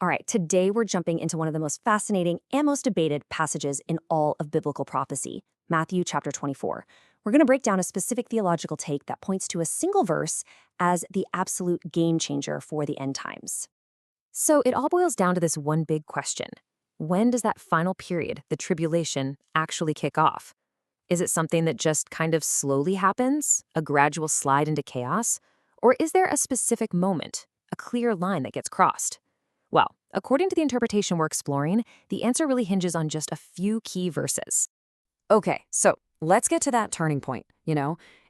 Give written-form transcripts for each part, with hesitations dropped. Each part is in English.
All right, today we're jumping into one of the most fascinating and most debated passages in all of biblical prophecy, Matthew chapter 24. We're going to break down a specific theological take that points to a single verse as the absolute game changer for the end times. So it all boils down to this one big question. When does that final period, the tribulation, actually kick off? Is it something that just kind of slowly happens, a gradual slide into chaos? Or is there a specific moment, a clear line that gets crossed? Well, according to the interpretation we're exploring, the answer really hinges on just a few key verses. Okay, so let's get to that turning point.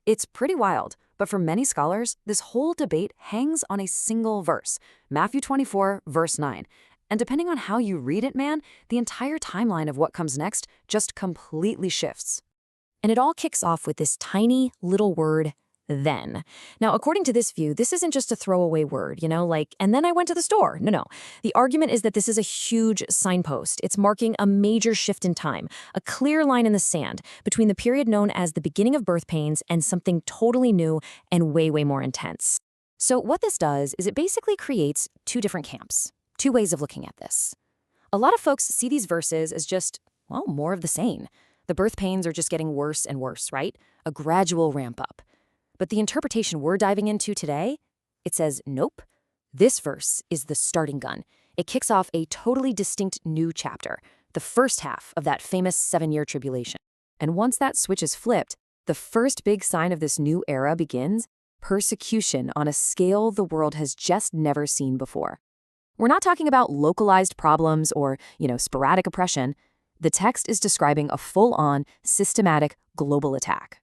It's pretty wild, but for many scholars, this whole debate hangs on a single verse, Matthew 24, verse 9. And depending on how you read it, man, the entire timeline of what comes next just completely shifts. And it all kicks off with this tiny little word, then. Now, according to this view, this isn't just a throwaway word, and then I went to the store. No. The argument is that this is a huge signpost. It's marking a major shift in time, a clear line in the sand between the period known as the beginning of birth pains and something totally new and way, way more intense. So what this does is it basically creates two different camps, two ways of looking at this. A lot of folks see these verses as just, well, more of the same. The birth pains are just getting worse and worse, right? A gradual ramp up. But the interpretation we're diving into today, it says, nope, this verse is the starting gun. It kicks off a totally distinct new chapter, the first half of that famous 7-year tribulation. And once that switch is flipped, the first big sign of this new era begins, persecution on a scale the world has just never seen before. We're not talking about localized problems or, sporadic oppression. The text is describing a full-on, systematic, global attack.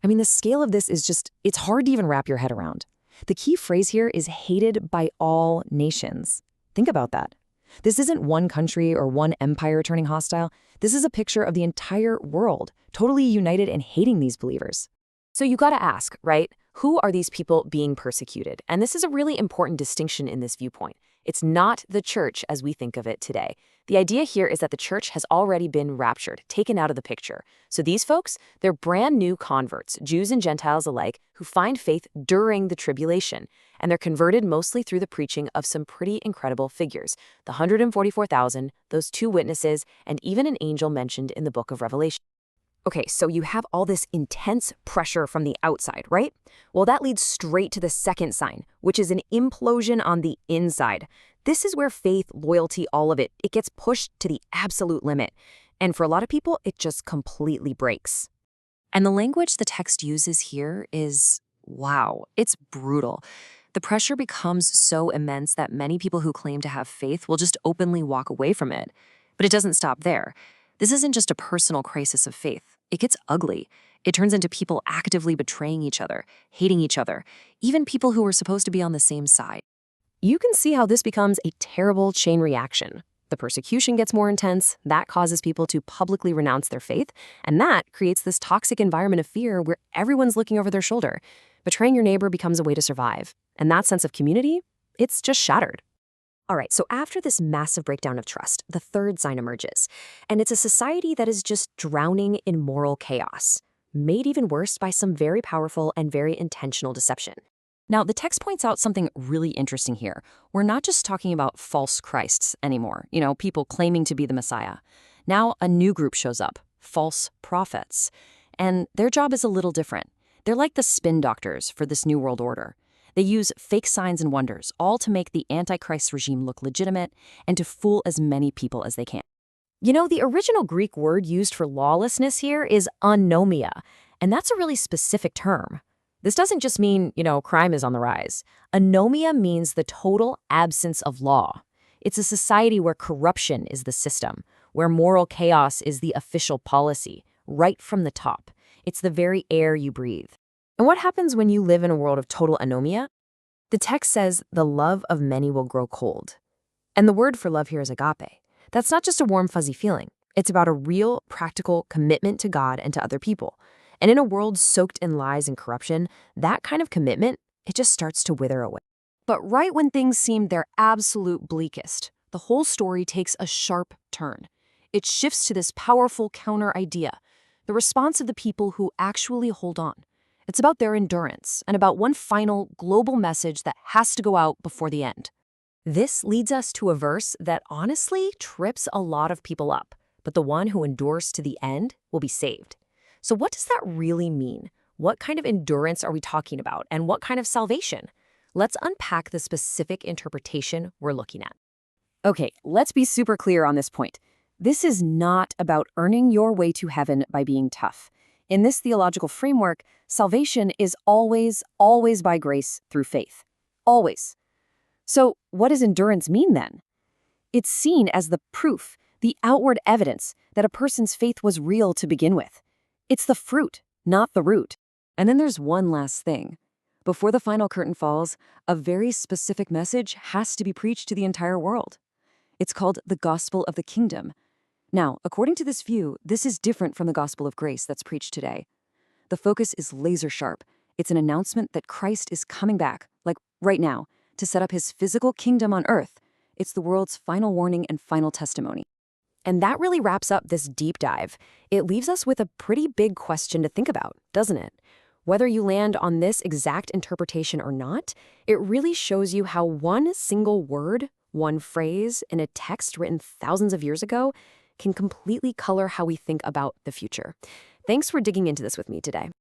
I mean, the scale of this is just, it's hard to even wrap your head around. The key phrase here is hated by all nations. Think about that. This isn't one country or one empire turning hostile. This is a picture of the entire world, totally united in hating these believers. So you gotta ask, right? Who are these people being persecuted? And this is a really important distinction in this viewpoint. It's not the church as we think of it today. The idea here is that the church has already been raptured, taken out of the picture. So these folks, they're brand new converts, Jews and Gentiles alike, who find faith during the tribulation. And they're converted mostly through the preaching of some pretty incredible figures. The 144,000, those 2 witnesses, and even an angel mentioned in the book of Revelation. Okay, so you have all this intense pressure from the outside, right? Well, that leads straight to the second sign, which is an implosion on the inside. This is where faith, loyalty, all of it gets pushed to the absolute limit. And for a lot of people, it just completely breaks. And the language the text uses here is, wow, it's brutal. The pressure becomes so immense that many people who claim to have faith will just openly walk away from it. But it doesn't stop there. This isn't just a personal crisis of faith. It gets ugly. It turns into people actively betraying each other, hating each other, even people who were supposed to be on the same side. You can see how this becomes a terrible chain reaction. The persecution gets more intense, that causes people to publicly renounce their faith, and that creates this toxic environment of fear where everyone's looking over their shoulder. Betraying your neighbor becomes a way to survive, and that sense of community, it's just shattered. All right, so after this massive breakdown of trust, the third sign emerges, and it's a society that is just drowning in moral chaos, made even worse by some very powerful and very intentional deception. Now, the text points out something really interesting here. We're not just talking about false Christs anymore, people claiming to be the Messiah. Now, a new group shows up, false prophets, and their job is a little different. They're like the spin doctors for this new world order. They use fake signs and wonders, all to make the Antichrist regime look legitimate and to fool as many people as they can. The original Greek word used for lawlessness here is anomia, and that's a really specific term. This doesn't just mean, crime is on the rise. Anomia means the total absence of law. It's a society where corruption is the system, where moral chaos is the official policy, right from the top. It's the very air you breathe. And what happens when you live in a world of total anomia? The text says the love of many will grow cold. And the word for love here is agape. That's not just a warm, fuzzy feeling. It's about a real, practical commitment to God and to other people. And in a world soaked in lies and corruption, that kind of commitment, it just starts to wither away. But right when things seem their absolute bleakest, the whole story takes a sharp turn. It shifts to this powerful counter idea, the response of the people who actually hold on. It's about their endurance and about one final global message that has to go out before the end. This leads us to a verse that honestly trips a lot of people up, but the one who endures to the end will be saved. So what does that really mean? What kind of endurance are we talking about, and what kind of salvation? Let's unpack the specific interpretation we're looking at. Okay, let's be super clear on this point. This is not about earning your way to heaven by being tough. In this theological framework, salvation is always, always by grace through faith. Always. So what does endurance mean then? It's seen as the proof, the outward evidence that a person's faith was real to begin with. It's the fruit, not the root. And then there's one last thing. Before the final curtain falls, a very specific message has to be preached to the entire world. It's called the gospel of the kingdom. Now, according to this view, this is different from the gospel of grace that's preached today. The focus is laser sharp. It's an announcement that Christ is coming back, like right now, to set up his physical kingdom on earth. It's the world's final warning and final testimony. And that really wraps up this deep dive. It leaves us with a pretty big question to think about, doesn't it? Whether you land on this exact interpretation or not, it really shows you how one single word, one phrase in a text written thousands of years ago can completely color how we think about the future. Thanks for digging into this with me today.